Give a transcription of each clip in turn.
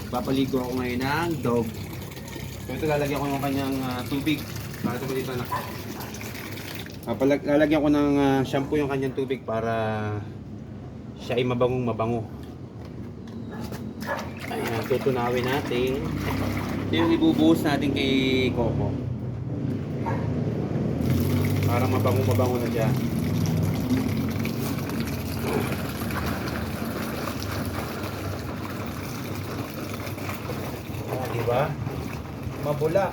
Papaligo ako ngayon ng dog. So ito lalagyan ko ng kanyang tubig. Para ito dito anak. Lalagyan ko ng shampoo yung kanyang tubig para siya ay mabangong mabango. Ayan, tutunawin natin. Ito yung ibubuhos natin kay Coco. Para mabango na siya. Diba? Mabula.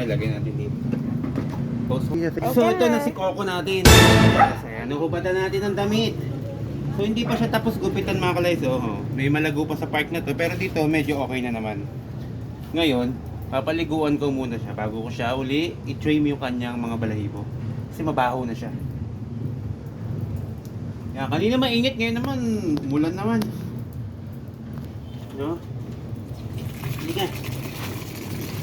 Lagyan natin dito. So ito na si Coco natin. Ayan, nuhubatan natin ang damit. So hindi pa siya tapos gupitan mga kalays. May malago pa sa park na to. Pero dito medyo okay na naman. Ngayon, papaliguan ko muna siya bago ko siya uli i-trim yung kanyang mga balahibo. Kasi mabaho na siya. Yan, kanina mainit, ngayon naman mulan naman. No? Hindi ka.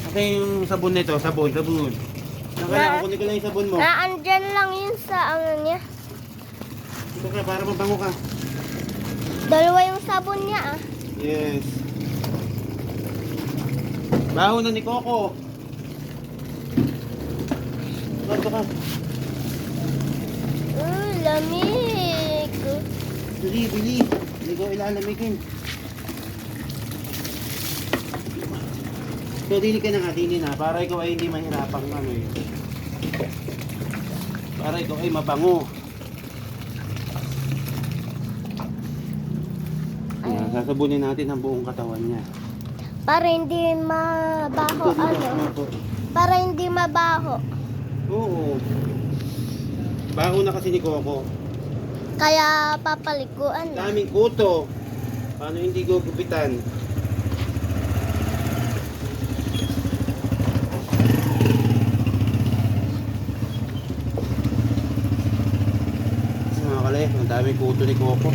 Kasi yung sabon nito, sabon. Kailangan kunin ko lang yung sabon mo. Andyan lang yun sa ano niya. Ito ka, para mabango ka. Dalawa yung sabon niya ah. Yes. Baho na ni Coco. Ito ka. Lamig. Bili. Hindi ko ilalamigin. So, dili ka na nga, dili na. Para ikaw ay hindi mahirapang ano eh. Para ikaw ay mabango. Ayan, sasabunin natin ang buong katawan niya. Para hindi mabaho Para hindi mabaho. Oo. Baho na kasi ni Coco. Kaya papaliguan na. Daming kuto. Paano hindi gugupitan? Ang daming kuto ni Coco.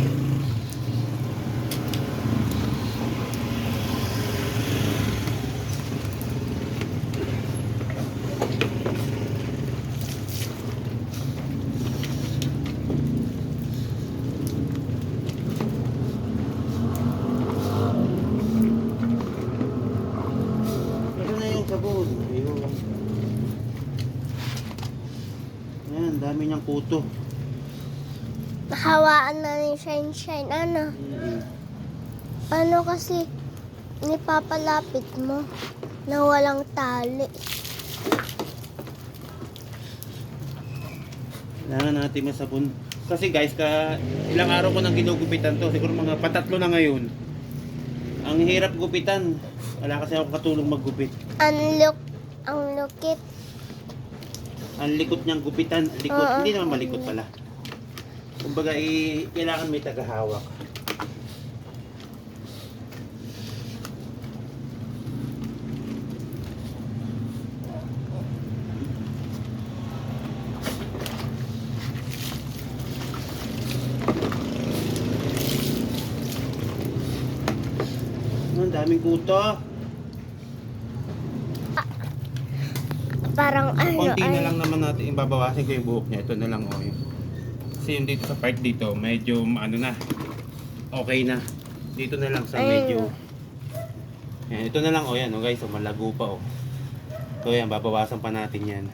Ito na yung sabon. Ayun. Ayan, dami niyang kuto. Hawaan na ni Shine. Ano? Paano kasi nipapalapit mo na walang tali? Kailangan natin masabon. Kasi guys, ilang araw ko nang ginugupitan to. Siguro mga patatlo na ngayon. Ang hirap gupitan. Wala kasi ako katulong maggupit. Ang lukit. Ang likot niyang gupitan. Likot. Hindi naman malikot pala. Kumbaga, kailangan may tagahawak. Ang daming kuto. Parang Konti na lang naman natin ibabawasin ko yung buhok niya. Ito na lang o yun. Kasi yung dito sa part dito, medyo ano na, okay na. Dito na lang sa medyo. Yan, ito na lang yan guys, malago pa So yan, babawasan pa natin yan.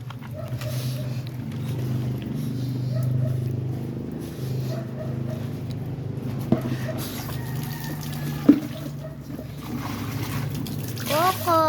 Coco.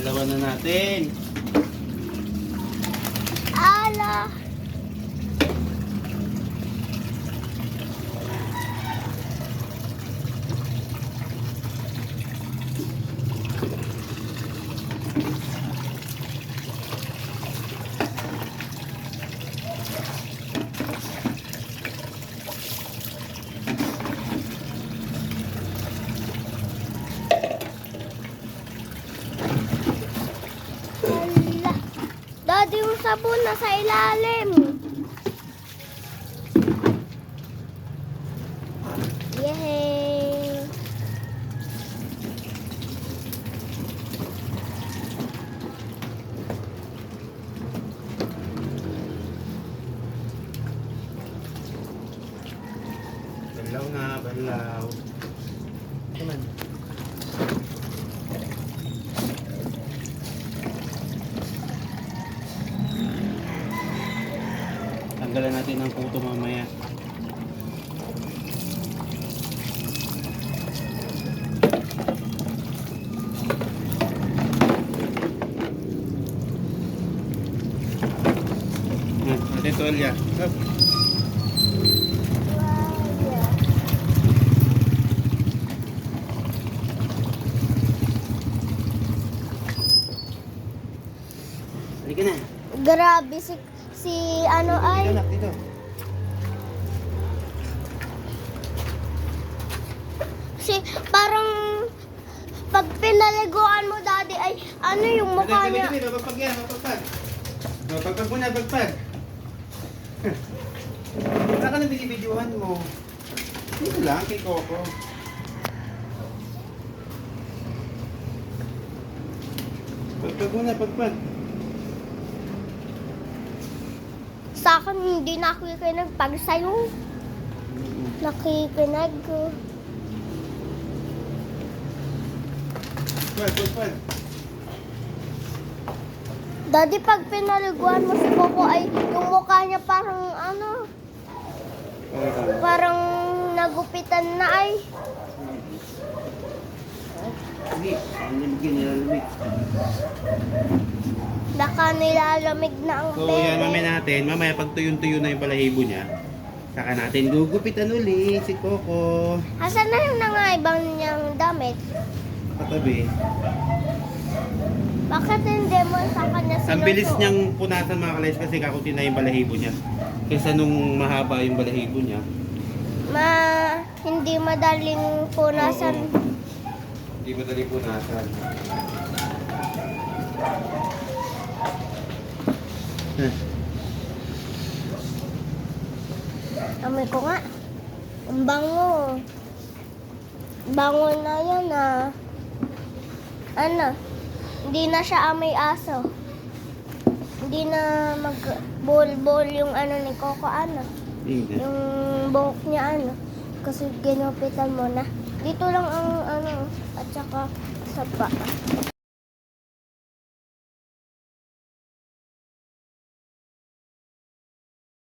Dalawa na natin. Ala. sabon na sa ilalim. Yay! Balaw na, balaw. Come on. Tanggalan natin ang kuto mamaya. Ate Tolya. Up. Halika na. Grabe si ano ay. Dito, anak, dito. Si parang pag pinaliguan mo daddy ay ano yung mukha Dali, niya. dali, mapagpag yan, mapagpag. Mapagpag mo na, pagpag. Wala ka na binibidyohan mo. Dito lang, kay Coco. Pagpag mo na, pagpag. Sa akin hindi nakikinig pag sa'yo. Nakikinig ko. Pagpag. Daddy, pag pinaliguan mo si Coco ay yung mukha niya parang ano, parang nagupitan na ay. Hindi, hindi mo ginilalamig. Baka nilalamig na ang So yan, mamaya natin, mamaya pag tuyo-tuyo na yung balahibo niya, saka natin gugupitan uli si Coco. Asan na yung ibang niyang damit? Katabi. Bakit hindi mo sa kanya sinusuot? Ang bilis niyang punasan mga kalayas kasi kakunti na yung balahibo niya. Kaysa nung mahaba yung balahibo niya. Hindi madaling punasan. Oo. Hindi madali punasan. Amoy ko nga. Ang bango. Bango na yan ah. Ano? Hindi na siya amoy aso. Hindi na mag-bol-bol yung ano ni Coco ano. Hindi. Yung buhok niya ano. Kasi ginupitan mo na. Dito lang ang ano at saka sa paa.